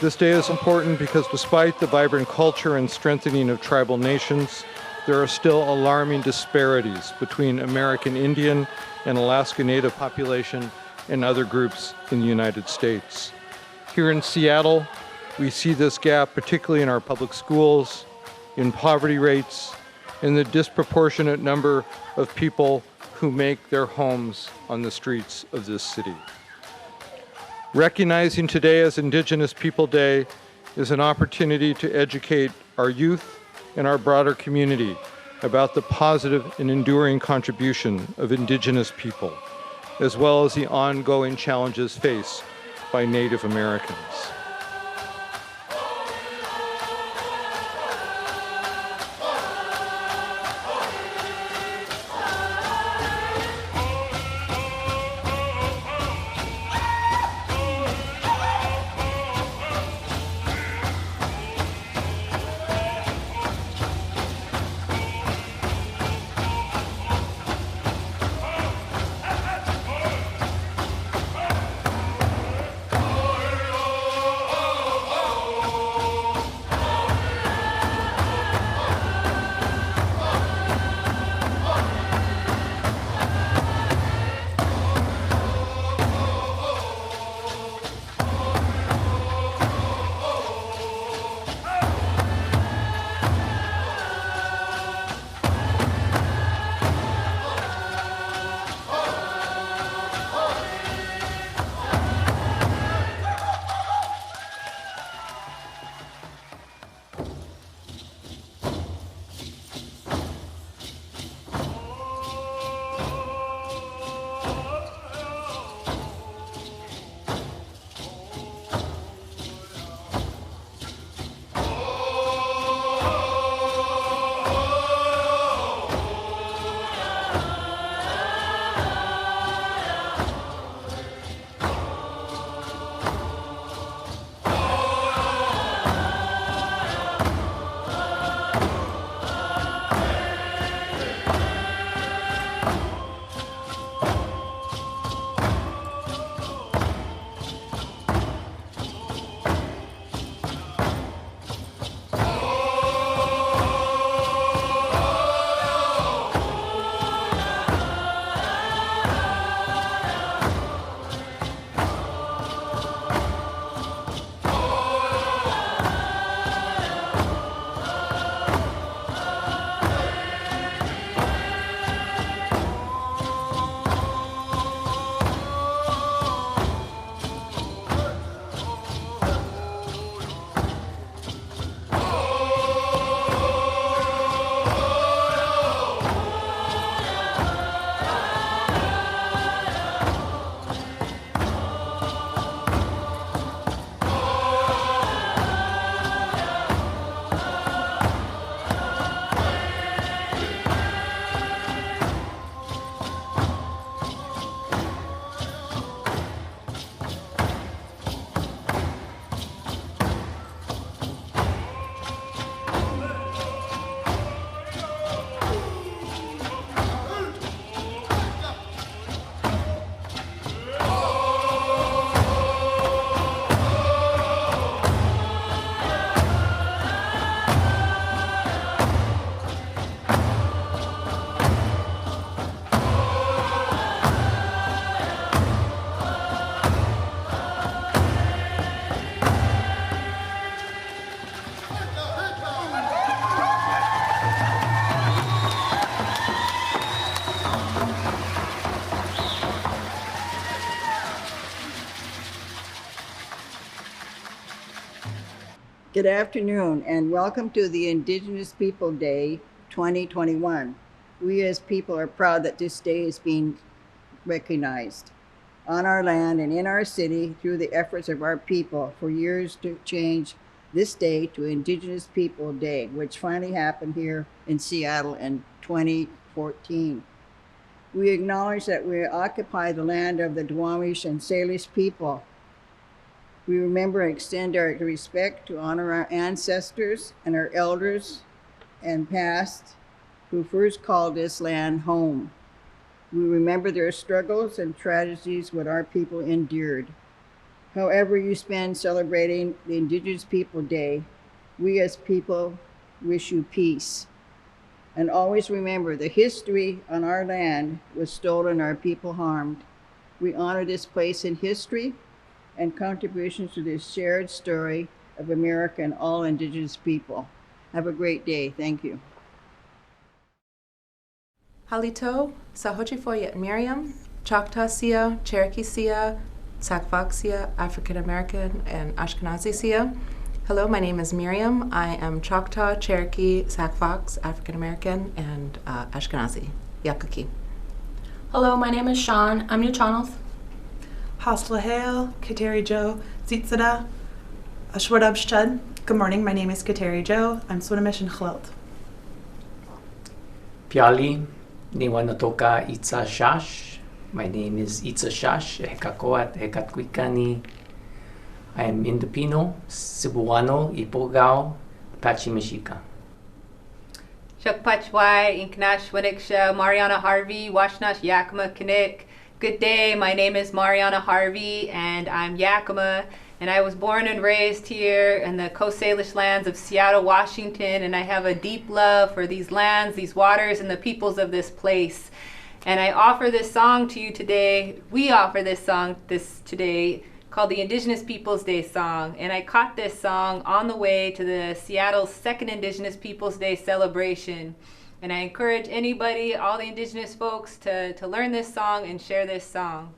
This day is important because despite the vibrant culture and strengthening of tribal nations, there are still alarming disparities between American Indian and Alaska Native population and other groups in the United States. Here in Seattle, we see this gap particularly in our public schools, in poverty rates, and the disproportionate number of people who make their homes on the streets of this city. Recognizing today as Indigenous People Day is an opportunity to educate our youth and our broader community about the positive and enduring contribution of Indigenous people, as well as the ongoing challenges faced by Native Americans. Good afternoon and welcome to the Indigenous People Day 2021. We as people are proud that this day is being recognized on our land and in our city through the efforts of our people for years to change this day to Indigenous People Day, which finally happened here in Seattle in 2014. We acknowledge that we occupy the land of the Duwamish and Salish people. We remember and extend our respect to honor our ancestors and our elders and past who first called this land home. We remember their struggles and tragedies what our people endured. However you spend celebrating the Indigenous People Day, we as people wish you peace. And always remember, the history on our land was stolen, our people harmed. We honor this place in history and contributions to this shared story of America and all Indigenous people. Have a great day. Thank you. Halito, Sahochifoyet Miriam, Choctaw Sia, Cherokee Sia, Sackfox Sia, African American, and Ashkenazi Sia. Hello, my name is Miriam. I am Choctaw, Cherokee, Sackfox, African American, and Ashkenazi, Yakaki. Hello, my name is Sean. I'm Newchanoth. Haslahale, Kateri Joe, Zitzada, Ashwadabshchad. Good morning, my name is Kateri Joe. I'm Swinomish and Chlilt. Piali, Niwanatoka Itza Shash. My name is Itza Shash, Hekakoat, Hekatwikani. I am Indopino, Cebuano, Ipogao, Apache Mexica. Shukpachwai, Inknash, Winiksha, Mariana Harvey, Washnash, Yakima, Kinnick. Good day, my name is Mariana Harvey and I'm Yakima, and I was born and raised here in the Coast Salish lands of Seattle, Washington, and I have a deep love for these lands, these waters, and the peoples of this place. And I offer this song to you today. We offer this song today called the Indigenous Peoples Day song, and I caught this song on the way to the Seattle's second Indigenous Peoples Day celebration. And I encourage anybody, all the Indigenous folks, to learn this song and share this song.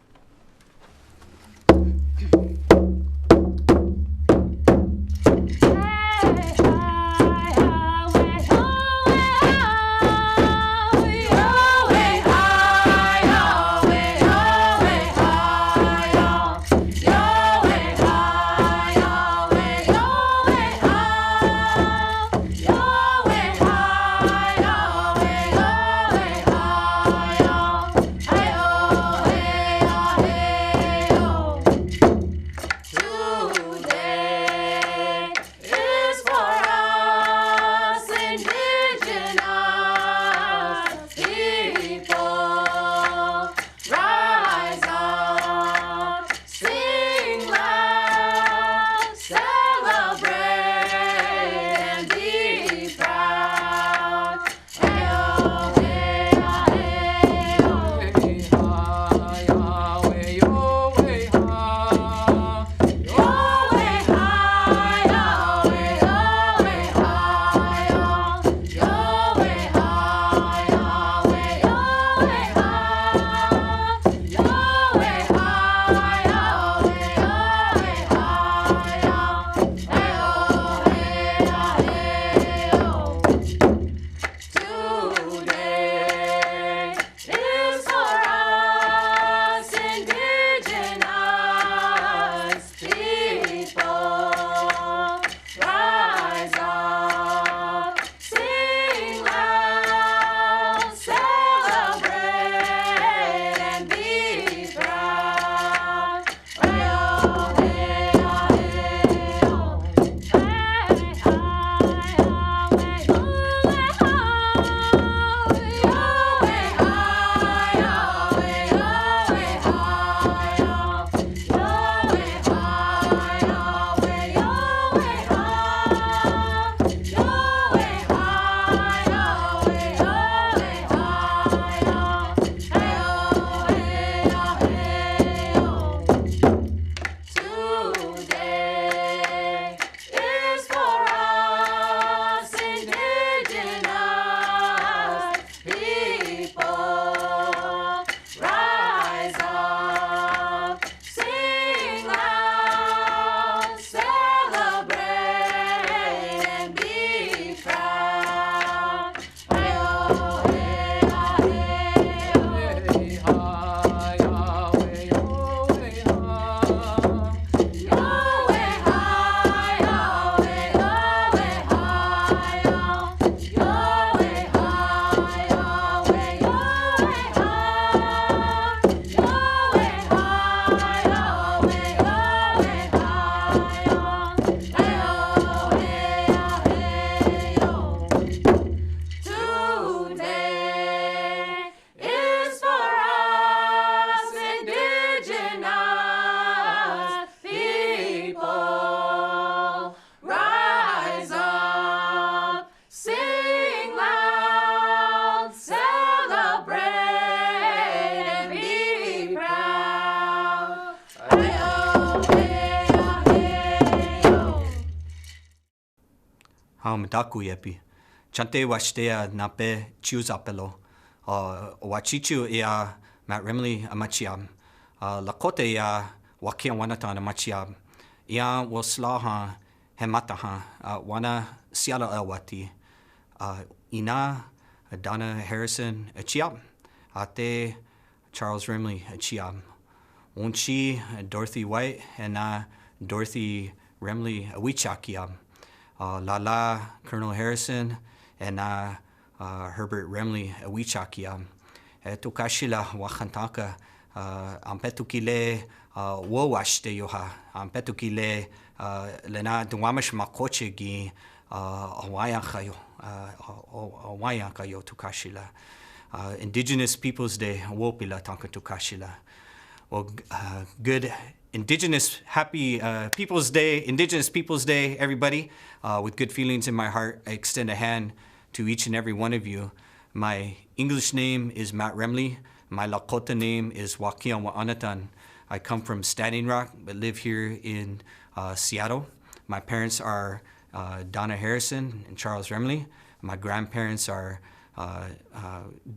madaku yepi. Chante Owášte nape chiuzapelo. Wachichu ia Matt Remle amachiam. Lakota ia wakia wanatan amachiam. Ia waslaha hemataha wana Seattle elwati. Ina Donna Harrison achiam. Ate Charles Remle achiam. Unchi Dorothy White and Dorothy Remle awichakiam. Lala Colonel Harrison and Herbert Remle awichakiam. Tukashila wakantaka ampetukile Owášte yoha ampetukile lena Duwamish makoche gi Owáyankayo Owáyankayo tukashila. Indigenous Peoples Day wopila tanka tukashila. Well, good happy Peoples Day, Indigenous Peoples Day, everybody. With good feelings in my heart, I extend a hand to each and every one of you. My English name is Matt Remle. My Lakota name is Wakian Wa'anatan. I come from Standing Rock, but live here in Seattle. My parents are Donna Harrison and Charles Remle. My grandparents are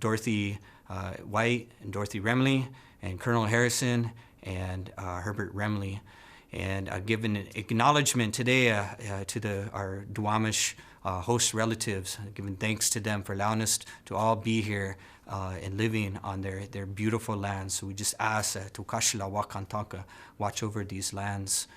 Dorothy White and Dorothy Remle, and Colonel Harrison and Herbert Remle. And I give an acknowledgement today to our Duwamish host relatives, giving thanks to them for allowing us to all be here and living on their beautiful lands. So we just ask Tukashila Wakantanka watch over these lands.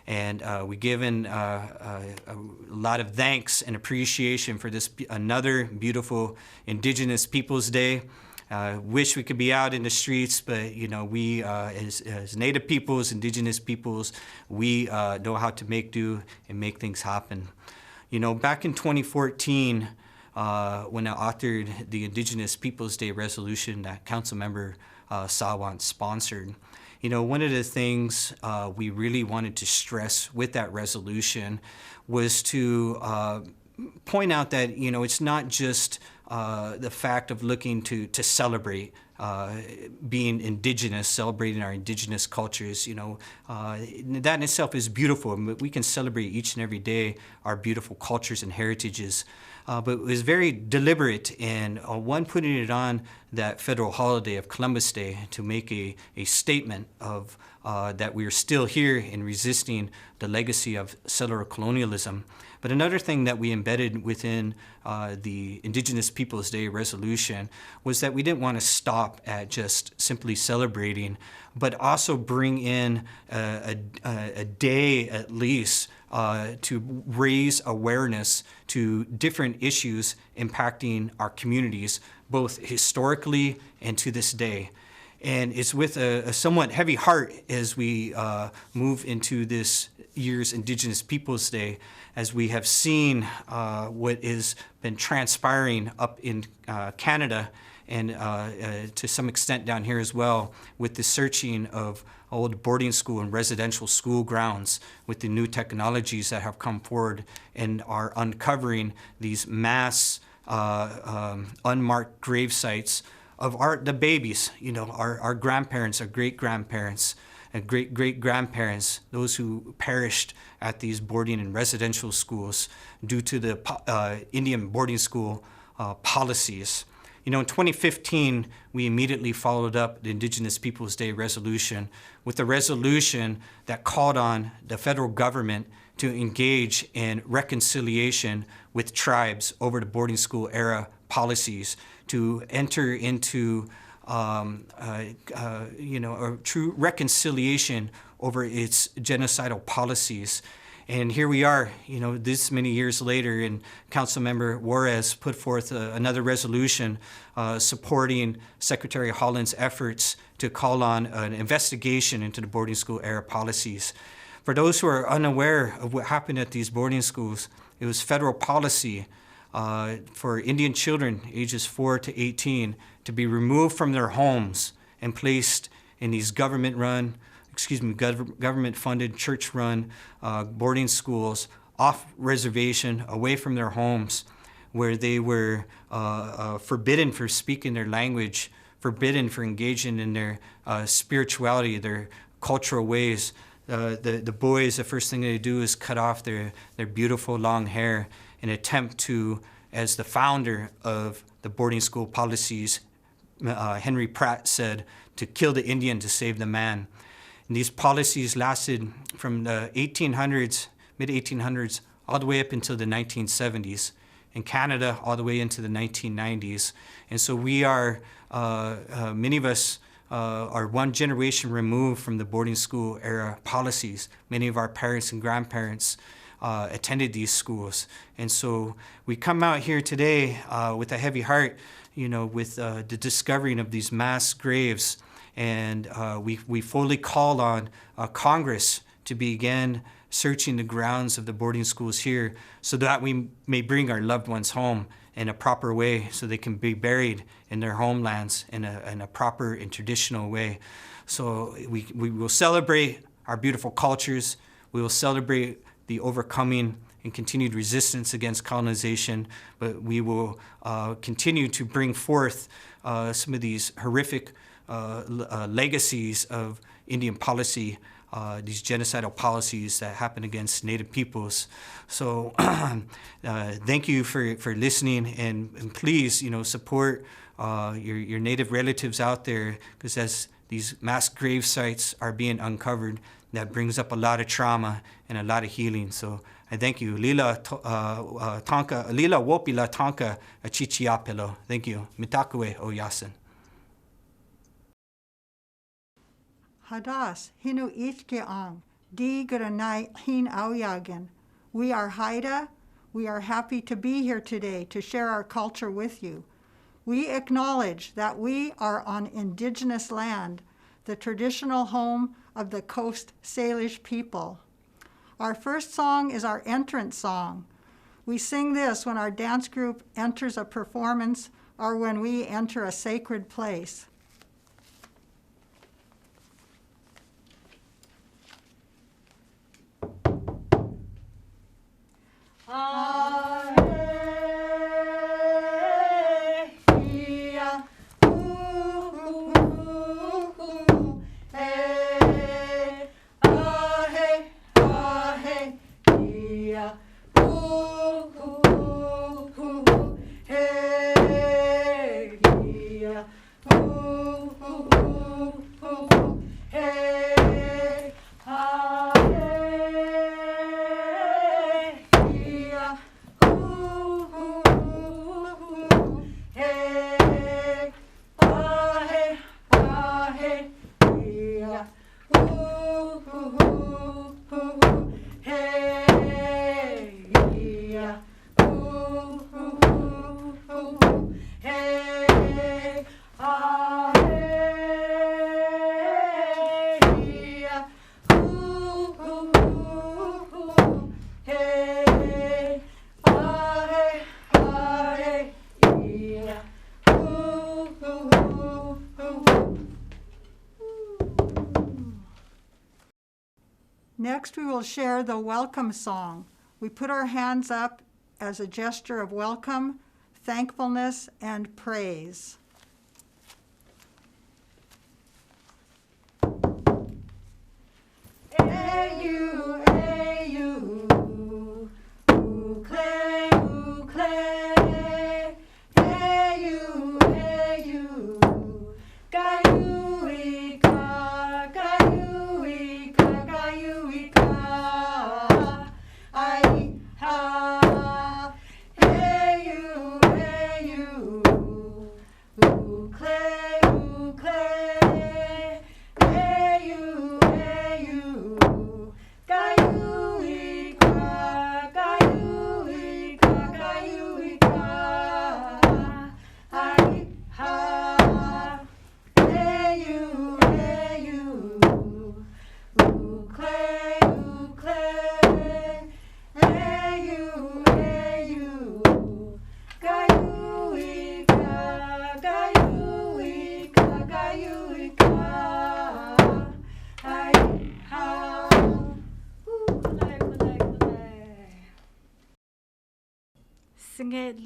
And we give a lot of thanks and appreciation for this another beautiful Indigenous Peoples Day. Wish we could be out in the streets, but we as Native peoples, Indigenous peoples, we know how to make do and make things happen. Back in 2014, when I authored the Indigenous Peoples Day resolution that Councilmember Sawant sponsored, one of the things we really wanted to stress with that resolution was to point out that it's not just the fact of looking to celebrate being Indigenous, celebrating our Indigenous cultures. That in itself is beautiful. We can celebrate each and every day our beautiful cultures and heritages. But it was very deliberate in one putting it on that federal holiday of Columbus Day to make a statement of that we are still here in resisting the legacy of settler colonialism. But another thing that we embedded within the Indigenous Peoples Day resolution was that we didn't want to stop at just simply celebrating, but also bring in a day at least to raise awareness to different issues impacting our communities, both historically and to this day. And it's with a somewhat heavy heart as we move into this year's Indigenous Peoples Day, as we have seen what has been transpiring up in Canada and to some extent down here as well, with the searching of old boarding school and residential school grounds with the new technologies that have come forward and are uncovering these mass unmarked grave sites of the babies, our grandparents, our great-grandparents, and great-great-grandparents, those who perished at these boarding and residential schools due to the Indian boarding school policies. In 2015, we immediately followed up the Indigenous Peoples Day resolution with a resolution that called on the federal government to engage in reconciliation with tribes over the boarding school era policies, to enter into a true reconciliation over its genocidal policies. And here we are, this many years later, and Councilmember Juarez put forth another resolution supporting Secretary Holland's efforts to call on an investigation into the boarding school era policies. For those who are unaware of what happened at these boarding schools, it was federal policy for Indian children ages 4 to 18 to be removed from their homes and placed in these government-funded, church-run boarding schools off reservation, away from their homes, where they were forbidden for speaking their language, forbidden for engaging in their spirituality, their cultural ways. The boys, the first thing they do is cut off their beautiful long hair an attempt to, as the founder of the boarding school policies, Henry Pratt said, to kill the Indian to save the man. And these policies lasted from the 1800s, mid-1800s, all the way up until the 1970s. In Canada, all the way into the 1990s. And so we are, many of us are one generation removed from the boarding school era policies. Many of our parents and grandparents attended these schools. And so we come out here today with a heavy heart, with the discovering of these mass graves. And we fully call on Congress to begin searching the grounds of the boarding schools here so that we may bring our loved ones home in a proper way so they can be buried in their homelands in a proper and traditional way. So we will celebrate our beautiful cultures. We will celebrate the overcoming and continued resistance against colonization, but we will continue to bring forth some of these horrific legacies of Indian policy, these genocidal policies that happen against Native peoples. So thank you for listening, and please, support your Native relatives out there, because as these mass grave sites are being uncovered, that brings up a lot of trauma and a lot of healing. So I thank you. Lila tanka, lila wopila tanka achichiapelo. Thank you. Mitakue o yasin. Hadas, hinu ichkeang, di granai hin auyagen. We are Haida. We are happy to be here today to share our culture with you. We acknowledge that we are on Indigenous land, the traditional home of the Coast Salish people. Our first song is our entrance song. We sing this when our dance group enters a performance or when we enter a sacred place. Next, we will share the welcome song. We put our hands up as a gesture of welcome, thankfulness, and praise.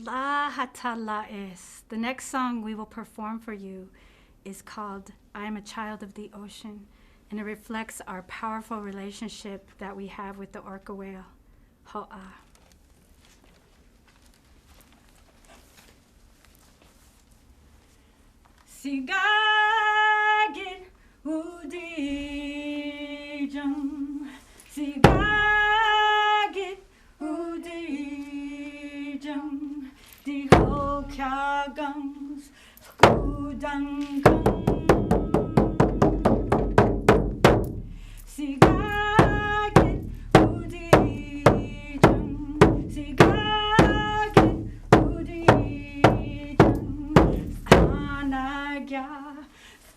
La Hatala is. The next song we will perform for you is called I Am a Child of the Ocean, and it reflects our powerful relationship that we have with the orca whale, Ho'a. Sigagit udijam, sigagit udijam, di hokyagams kudangam. Sigagit udijam, sigagit udijam, anagya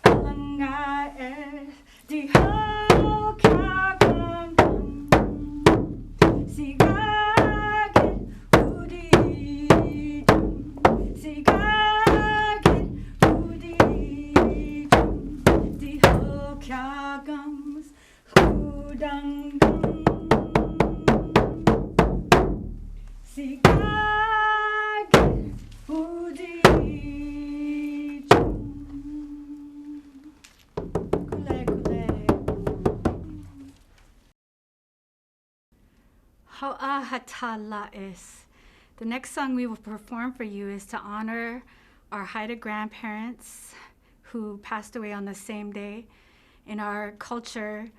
angaes di hokyagam. Sigagit udijam, sigagit udijam, di hokyagams kudangam. Sigagit udijam. Kule kule. Ha'ahatala'is. The next song we will perform for you is to honor our Haida grandparents who passed away on the same day. In our culture,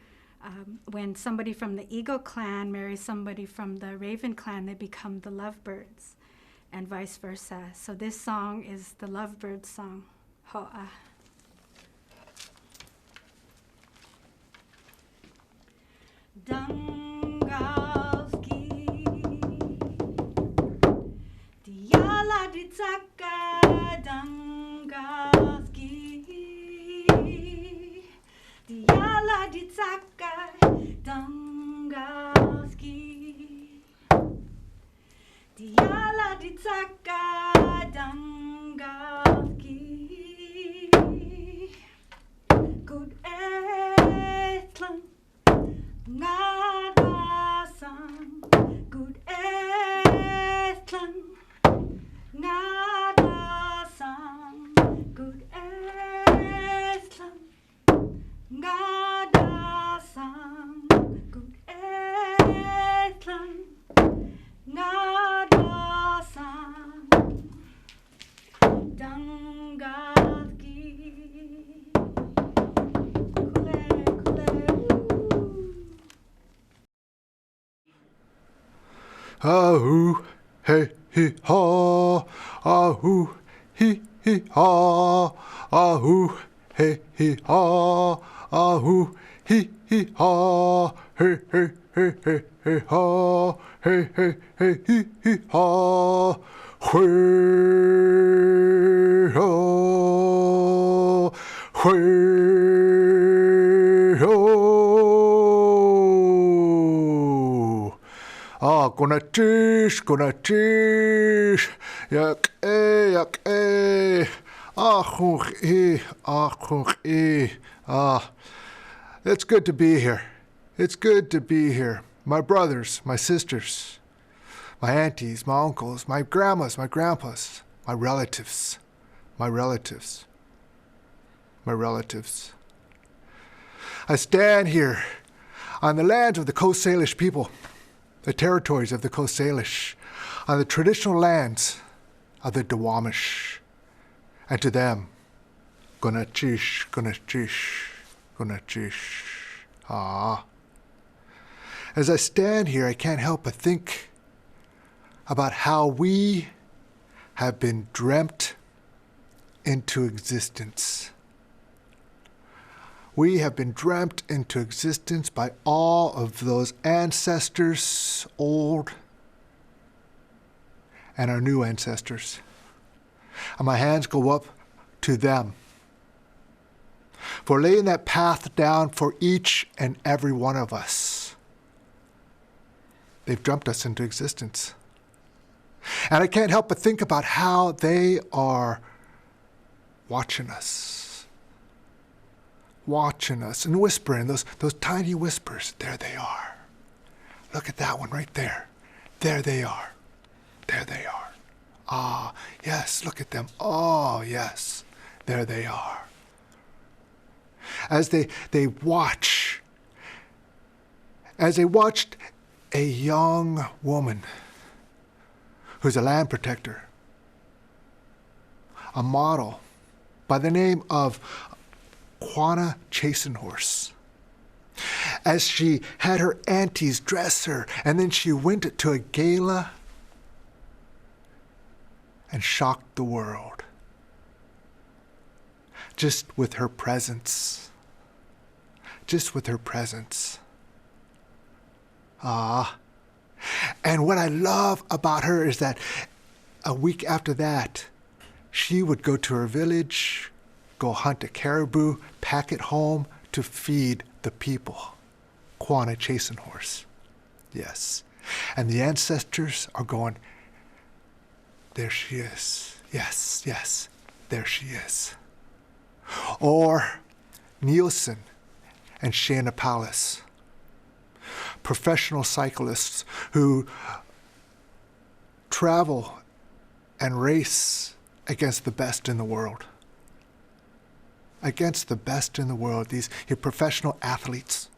when somebody from the Eagle clan marries somebody from the Raven clan, they become the lovebirds, and vice versa. So this song is the lovebird song, Ho'a. Dangalski Diala Ditsaka Dangalski Diala Ditsaka Dangalski Diala Ditsaka Dangalski Good Etlan Ngadasan Good Etlan Ngadasan Good Etlan Ngadasan Good Etlan Ngadasan Dangalki Kule Kule Ahu, hey, he, ha. Ahu, he, ha. Ahu, hey, he, ha. Ahu, he, ha. Hey, hey, hey, hey, hey, ha. Hey, hey, hey, he, ha. Hwee, ho. Hwee, ho. Gonna tish, yak it's good to be here. It's good to be here. My brothers, my sisters, my aunties, my uncles, my grandmas, my grandpas, my relatives. I stand here on the lands of the Coast Salish people, the territories of the Coast Salish, on the traditional lands of the Duwamish. And to them, Gunachish. As I stand here, I can't help but think about how we have been dreamt into existence. We have been dreamt into existence by all of those ancestors, old and our new ancestors. And my hands go up to them for laying that path down for each and every one of us. They've dreamt us into existence. And I can't help but think about how they are watching us and whispering, those tiny whispers. There they are. Look at that one right there. There they are. Ah, yes, look at them. Oh, yes, there they are. As they watched a young woman who's a land protector, a model by the name of Quanah Chasen Horse. As she had her aunties dress her, and then she went to a gala and shocked the world just with her presence. Just with her presence. And what I love about her is that a week after that, she would go to her village, go hunt a caribou, pack it home to feed the people. Quanah Chasen Horse. Yes. And the ancestors are going, there she is. Yes, yes, there she is. Or Nielsen and Shayna Palace, professional cyclists who travel and race against the best in the world. Against the best in the world, these professional athletes.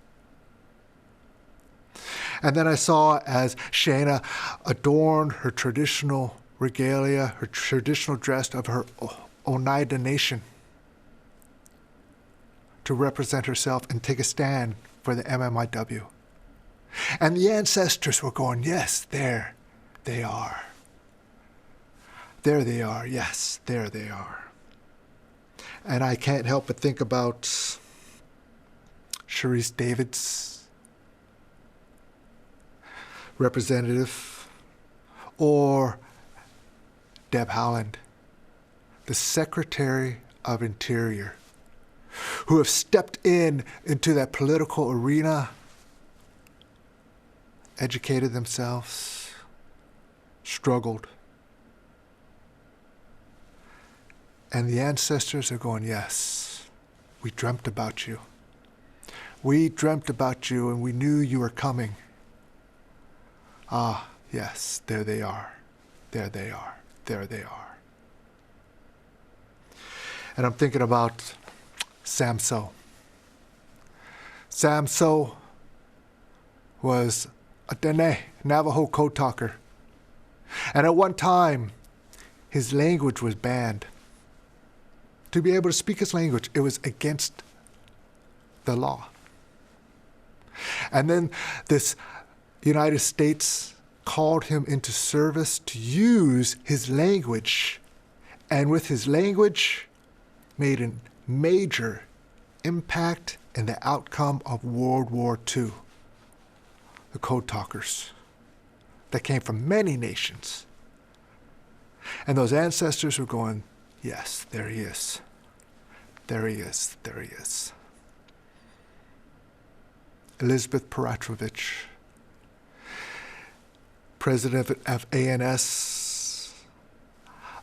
And then I saw as Shayna adorned her traditional regalia, her traditional dress of her Oneida Nation to represent herself and take a stand for the MMIW. And the ancestors were going, yes, there they are. There they are, yes, there they are. And I can't help but think about Sharice Davids, representative, or Deb Haaland, the Secretary of Interior, who have stepped into that political arena, educated themselves, struggled. And the ancestors are going, yes, we dreamt about you. We dreamt about you and we knew you were coming. Ah, yes, there they are. There they are. There they are. And I'm thinking about Samso. Samso was a Dene, Navajo code talker. And at one time, his language was banned. To be able to speak his language, it was against the law. And then this United States called him into service to use his language, and with his language made a major impact in the outcome of World War II. The code talkers that came from many nations. And those ancestors were going, yes, there he is. There he is. There he is. Elizabeth Peratrovich, president of ANS,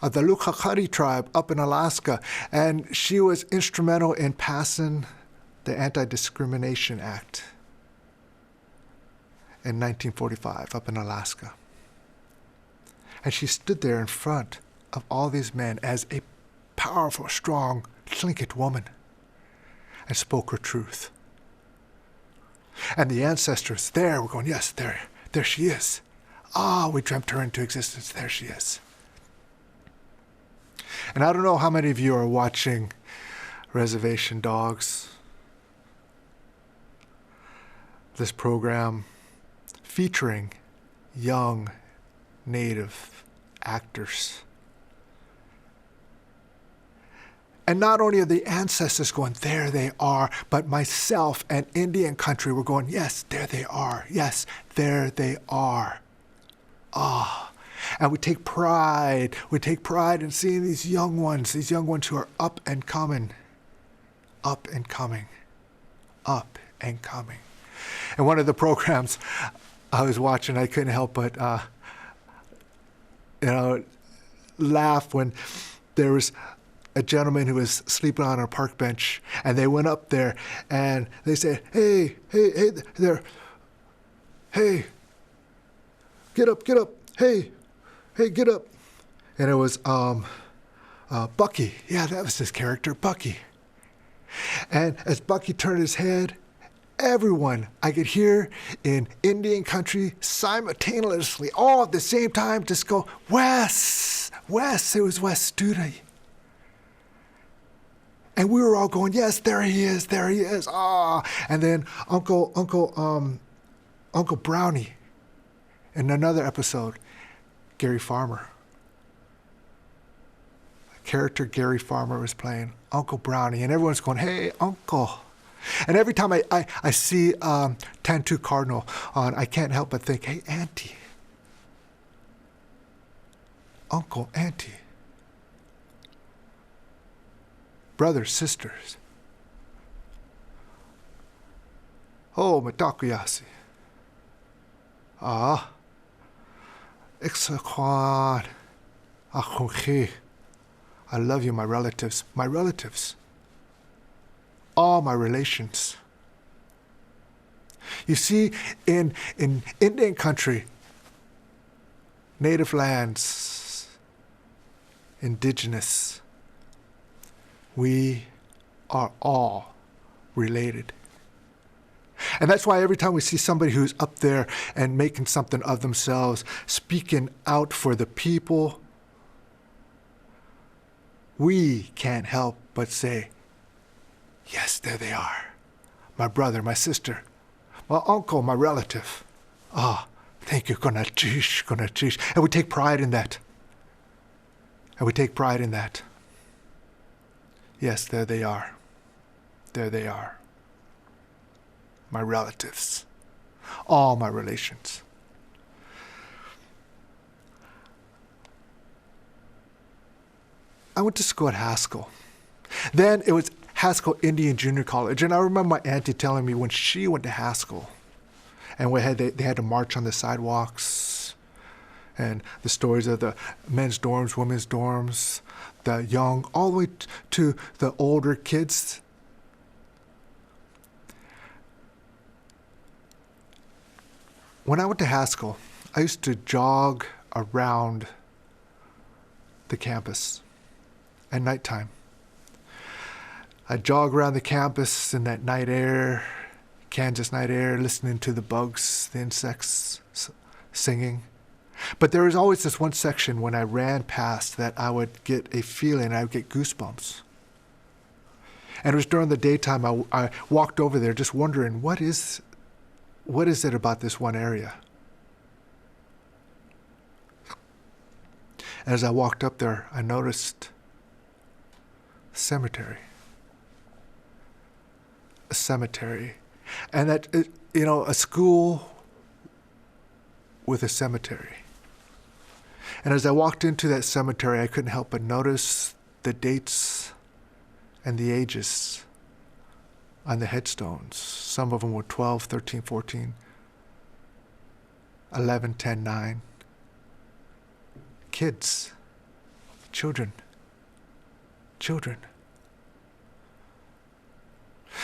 of the Lukakari tribe up in Alaska, and she was instrumental in passing the Anti-Discrimination Act in 1945 up in Alaska. And she stood there in front of all these men as a powerful, strong Tlingit woman and spoke her truth. And the ancestors there were going, yes, there she is. Ah, we dreamt her into existence. There she is. And I don't know how many of you are watching Reservation Dogs, this program featuring young Native actors. And not only are the ancestors going, there they are, but myself and Indian country were going, yes, there they are. Yes, there they are. Ah. And we take pride in seeing these young ones who are up and coming. Up and coming. Up and coming. And one of the programs I was watching, I couldn't help but laugh when there was a gentleman who was sleeping on a park bench, and they went up there and they said, hey there, hey, get up, hey, get up. And it was Bucky. Yeah, that was his character, Bucky. And as Bucky turned his head, everyone I could hear in Indian country simultaneously, all at the same time, just go, Wes. It was Wes Studi. And we were all going, yes, there he is, there he is. Ah, and then Uncle Brownie, in another episode, Gary Farmer. A character Gary Farmer was playing, Uncle Brownie, and everyone's going, hey, Uncle. And every time I see Tantu Cardinal on, I can't help but think, hey, Auntie. Uncle, Auntie. Brothers, sisters. Oh, Matakuyasi. Ah. Ixakwan. Akunchi. I love you, my relatives. My relatives. All my relations. You see, in Indian country, native lands, indigenous, we are all related. And that's why every time we see somebody who's up there and making something of themselves, speaking out for the people, we can't help but say, yes, there they are. My brother, my sister, my uncle, my relative. Ah, thank you, Konachish, Konachish. And we take pride in that. And we take pride in that. Yes, there they are. There they are. My relatives. All my relations. I went to school at Haskell. Then it was Haskell Indian Junior College. And I remember my auntie telling me when she went to Haskell, and they had to march on the sidewalks, and the stories of the men's dorms, women's dorms, the young, all the way to the older kids. When I went to Haskell, I used to jog around the campus at nighttime. I'd jog around the campus in that night air, Kansas night air, listening to the bugs, the insects singing. But there was always this one section when I ran past that I would get a feeling, I would get goosebumps. And it was during the daytime I walked over there just wondering, what is it about this one area? As I walked up there, I noticed a cemetery. A cemetery. And that, a school with a cemetery. And as I walked into that cemetery, I couldn't help but notice the dates and the ages on the headstones. Some of them were 12, 13, 14, 11, 10, 9. Kids, children.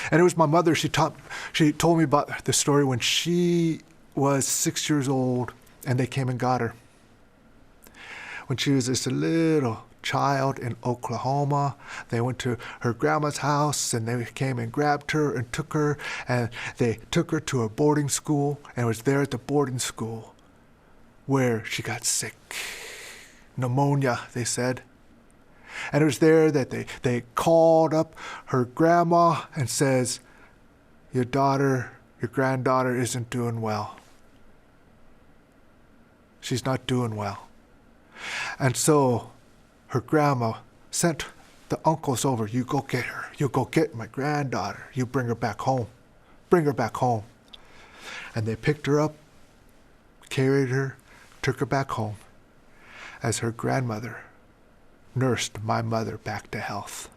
And it was my mother, she told me about the story when she was 6 years old and they came and got her. When she was just a little child in Oklahoma, they went to her grandma's house and they came and grabbed her and took her, and they took her to a boarding school, and it was there at the boarding school where she got sick. Pneumonia, they said. And it was there that they called up her grandma and says, your granddaughter isn't doing well. She's not doing well. And so her grandma sent the uncles over. You go get her. You go get my granddaughter. You bring her back home. Bring her back home. And they picked her up, carried her, took her back home as her grandmother nursed my mother back to health.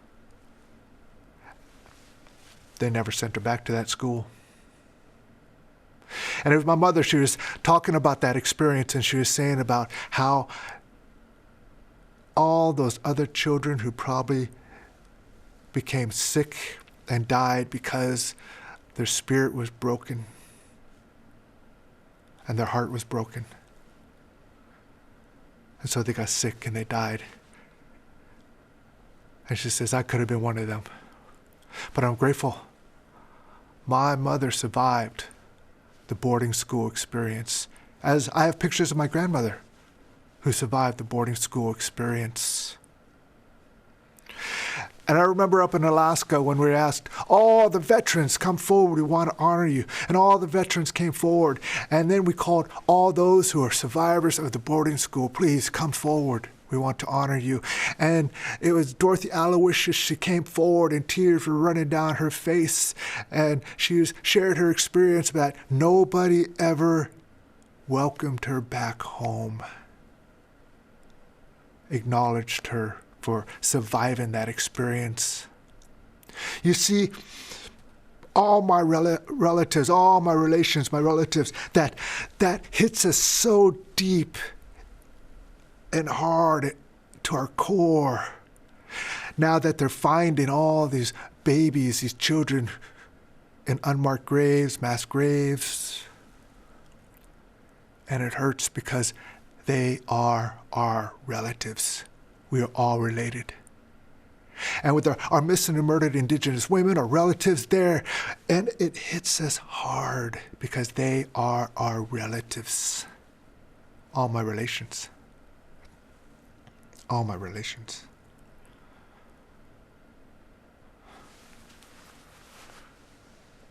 They never sent her back to that school. And it was my mother, she was talking about that experience, and she was saying about how all those other children who probably became sick and died because their spirit was broken and their heart was broken. And so they got sick and they died. And she says, I could have been one of them. But I'm grateful. My mother survived the boarding school experience, as I have pictures of my grandmother who survived the boarding school experience. And I remember up in Alaska when we were asked, all the veterans come forward, we want to honor you. And all the veterans came forward. And then we called all those who are survivors of the boarding school, please come forward. We want to honor you. And it was Dorothy Aloysius. She came forward and tears were running down her face. And she shared her experience that nobody ever welcomed her back home, acknowledged her for surviving that experience. You see, all my relatives, all my relations, my relatives, that hits us so deep and hard to our core. Now that they're finding all these babies, these children in unmarked graves, mass graves, and it hurts because they are our relatives. We are all related. And with our missing and murdered Indigenous women, our relatives there, and it hits us hard because they are our relatives. All my relations. All my relations.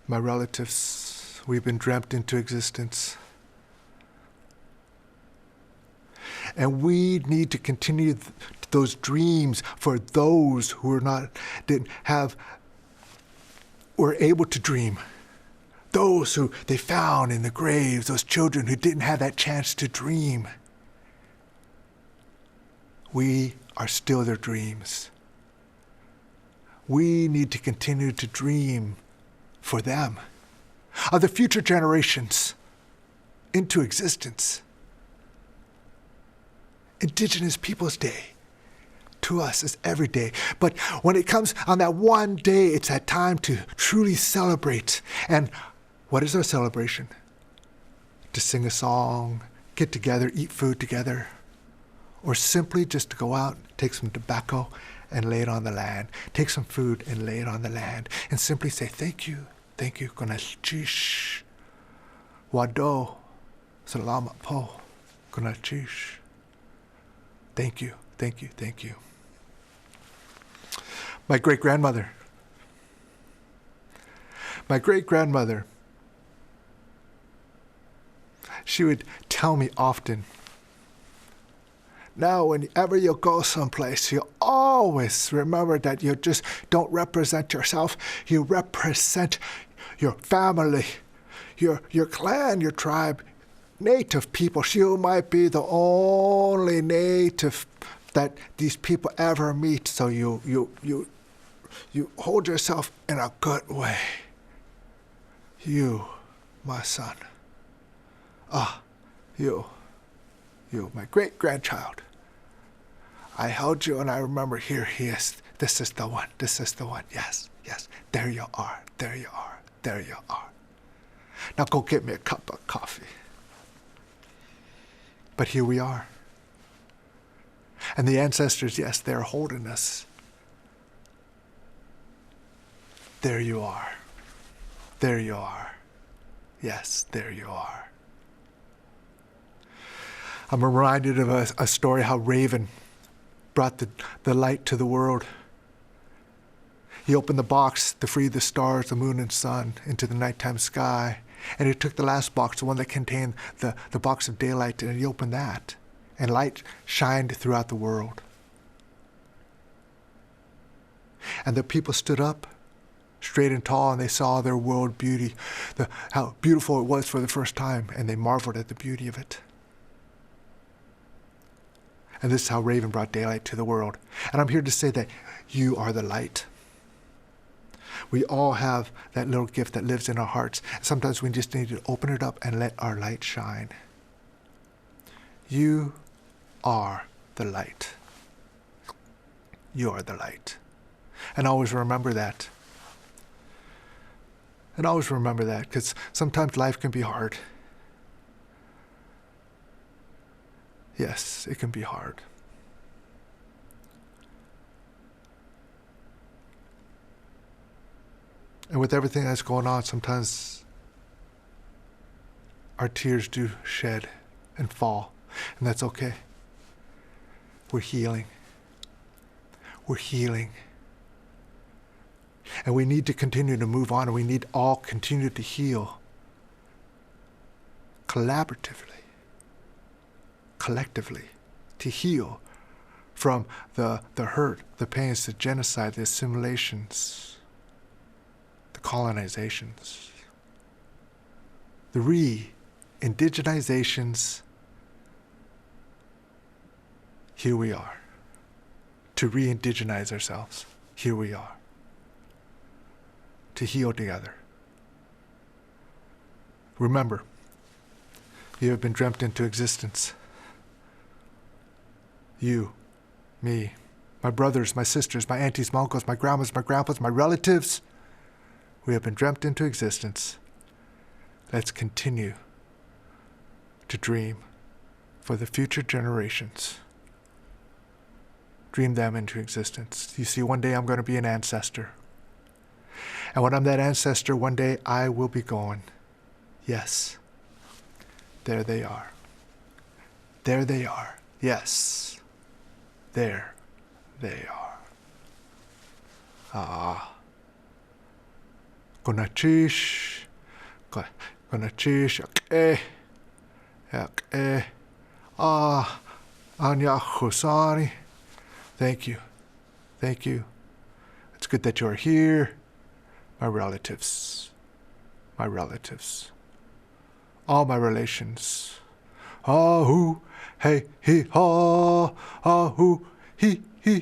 My relatives, we've been dreamt into existence. And we need to continue those dreams for those who were able to dream. Those who they found in the graves, those children who didn't have that chance to dream. We are still their dreams. We need to continue to dream for them, of the future generations, into existence. Indigenous Peoples Day to us is every day. But when it comes on that one day, it's that time to truly celebrate. And what is our celebration? To sing a song, get together, eat food together, or simply just to go out, take some tobacco and lay it on the land, take some food and lay it on the land, and simply say, thank you, konachish, wado, salamat po, konachish. Thank you, thank you, thank you. My great-grandmother, she would tell me often, now whenever you go someplace, you always remember that you just don't represent yourself, you represent your family, your clan, your tribe, Native people. You might be the only Native that these people ever meet, so you hold yourself in a good way. You, my son. You, my great-grandchild. I held you and I remember, here he is. This is the one. Yes. There you are. Now go get me a cup of coffee. But here we are. And the ancestors, yes, they're holding us. There you are. Yes, there you are. I'm reminded of a story how Raven brought the light to the world. He opened the box to free the stars, the moon and sun into the nighttime sky. And he took the last box, the one that contained the box of daylight, and he opened that. And light shined throughout the world. And the people stood up, straight and tall, and they saw their world beauty, how beautiful it was for the first time, and they marveled at the beauty of it. And this is how Raven brought daylight to the world. And I'm here to say that you are the light. We all have that little gift that lives in our hearts. Sometimes we just need to open it up and let our light shine. You are the light. You are the light. And always remember that. Because sometimes life can be hard. Yes, it can be hard. And with everything that's going on, sometimes our tears do shed and fall, and that's okay. We're healing. And we need to continue to move on, and we need all continue to heal collaboratively, collectively, to heal from the hurt, the pains, the genocide, the assimilations, the colonizations, the re-indigenizations. Here we are. To re-indigenize ourselves. Here we are. To heal together. Remember, you have been dreamt into existence. You, me, my brothers, my sisters, my aunties, my uncles, my grandmas, my grandpas, my relatives, we have been dreamt into existence. Let's continue to dream for the future generations. Dream them into existence. You see, one day I'm going to be an ancestor. And when I'm that ancestor, one day I will be gone. Yes. There they are. There they are. Yes. There they are. Gonachish. Gonachish. Anya Hosani. Thank you. Thank you. It's good that you're here. My relatives. My relatives. All my relations. Ah-hoo, hey, he, ha. Ah-hoo, he,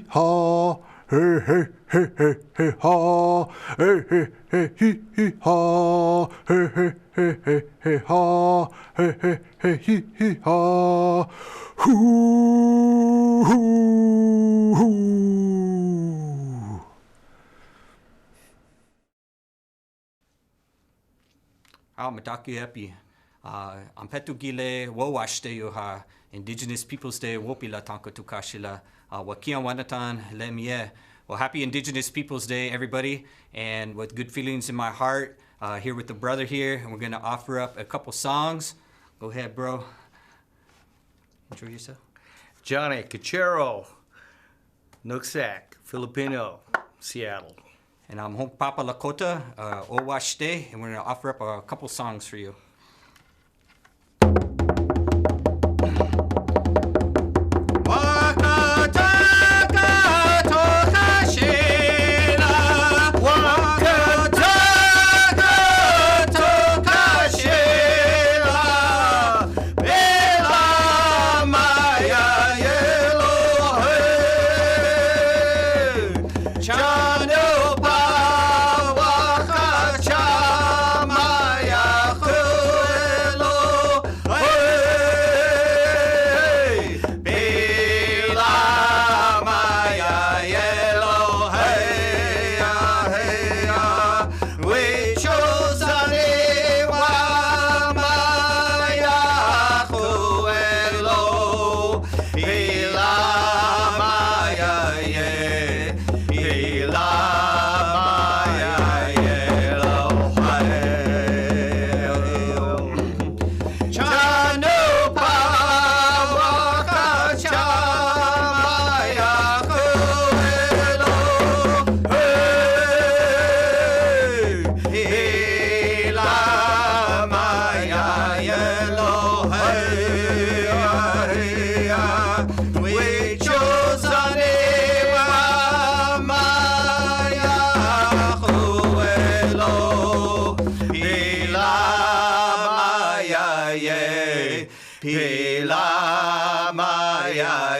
ha. Hey, hey, hey, hey, hey, ha. Hey, hey, hey, he, ha. Hey, hey, hey, hey, hey, ha. Hey, hey, hey, he, ha. Hoo, hoo, hoo. Mataki epi. Ampetu gile Owášte yoha Indigenous Peoples Day wopila tanko tukashila wakia wanatan lemie. Well, happy Indigenous Peoples Day, everybody, and with good feelings in my heart, here with the brother here, and we're gonna offer up a couple songs. Go ahead, bro. Intro yourself. Johnny Cachero, Nooksack, Filipino, Seattle. And I'm Hunkpapa Lakota, Owášte, and we're gonna offer up a couple songs for you. Maya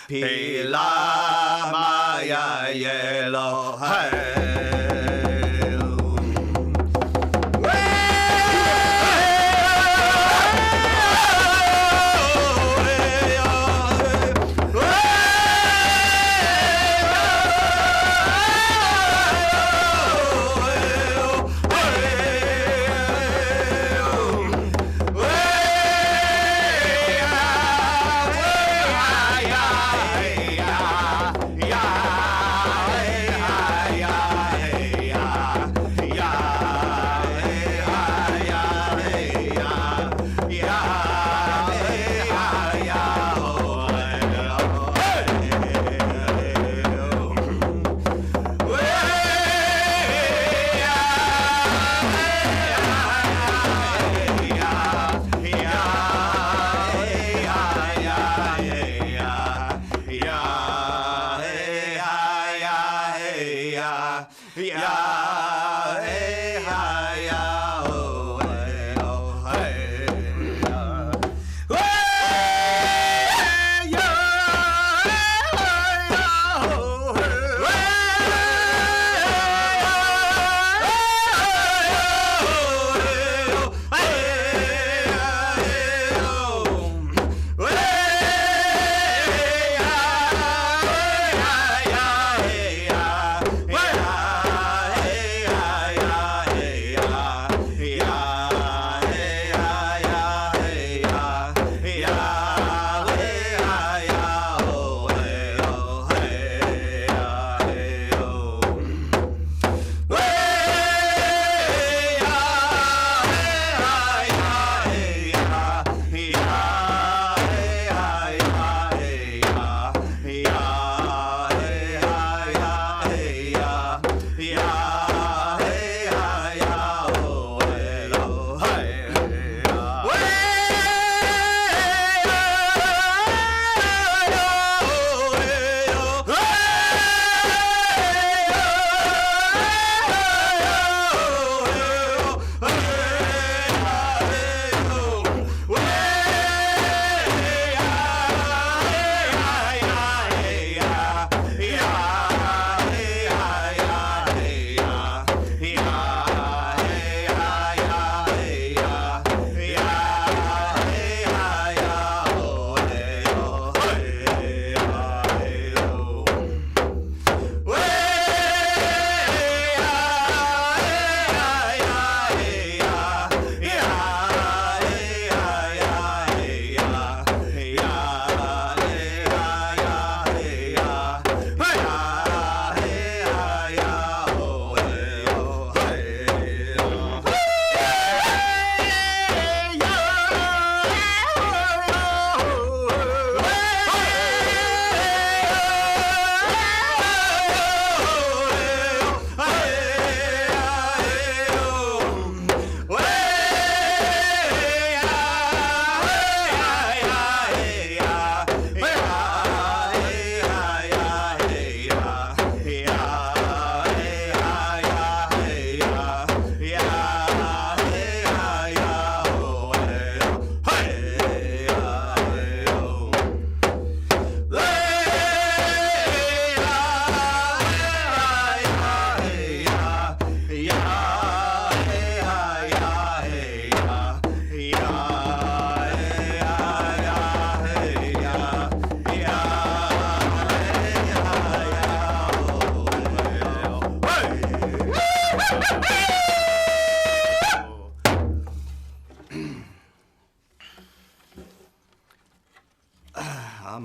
Pila maya yellow,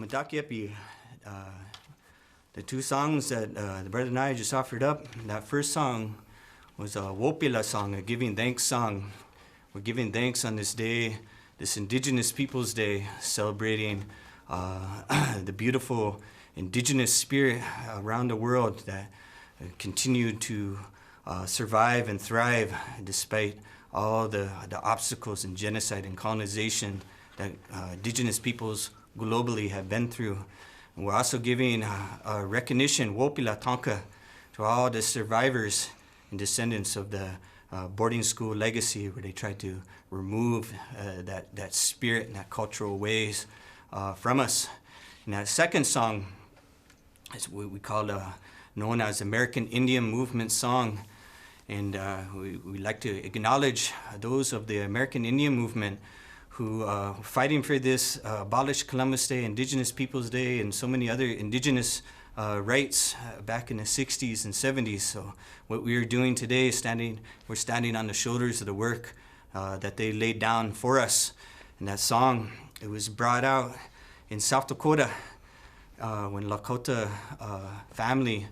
Madakyepi, the two songs that the brother and I just offered up, that first song was a Wopila song, a giving thanks song. We're giving thanks on this day, this Indigenous Peoples Day, celebrating the beautiful indigenous spirit around the world that continue to survive and thrive despite all the obstacles and genocide and colonization that indigenous peoples globally have been through. And we're also giving recognition, Wopila Tonka, to all the survivors and descendants of the boarding school legacy where they tried to remove that spirit and that cultural ways from us. And that second song is what we call known as American Indian Movement Song. And we like to acknowledge those of the American Indian movement who are fighting for this Abolish Columbus Day, Indigenous Peoples Day, and so many other indigenous rights back in the 60s and 70s. So what we are doing today is we're standing on the shoulders of the work that they laid down for us. And that song, it was brought out in South Dakota when Lakota family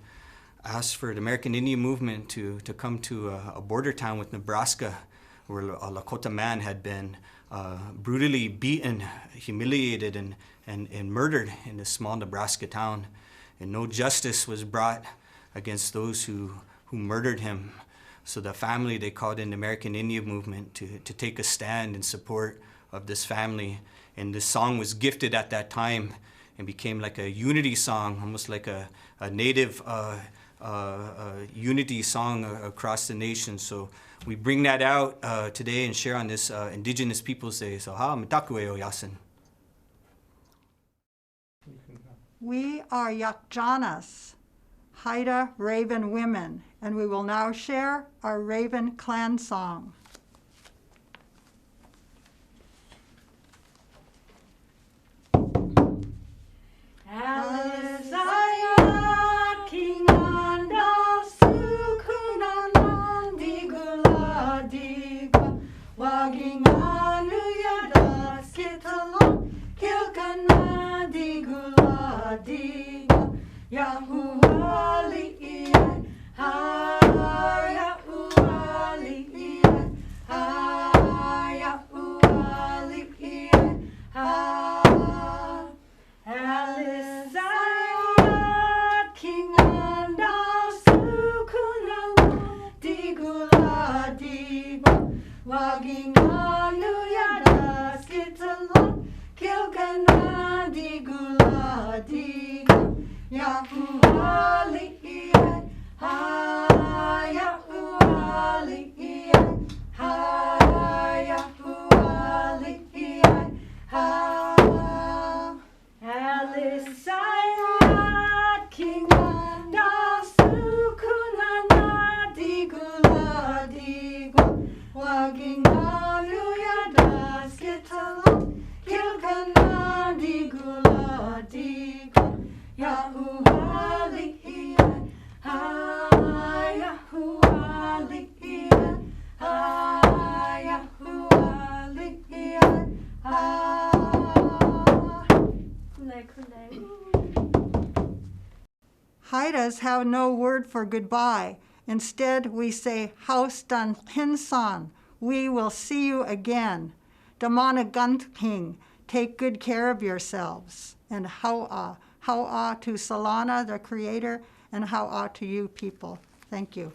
asked for the American Indian movement to come to a border town with Nebraska, where a Lakota man had been brutally beaten, humiliated, and murdered in this small Nebraska town. And no justice was brought against those who murdered him. So the family, they called in the American Indian movement to take a stand in support of this family. And this song was gifted at that time and became like a unity song, almost like a native unity song across the nation. So we bring that out today and share on this Indigenous Peoples Day. So ha mitakue o yasin. We are Yakjanas, Haida Raven women, and we will now share our Raven clan song. Haidas have no word for goodbye. Instead, we say, Haus dan hinsan, we will see you again. Damana gunting, take good care of yourselves. And Hau'a to Solana, the creator, and Hau'a to you people. Thank you.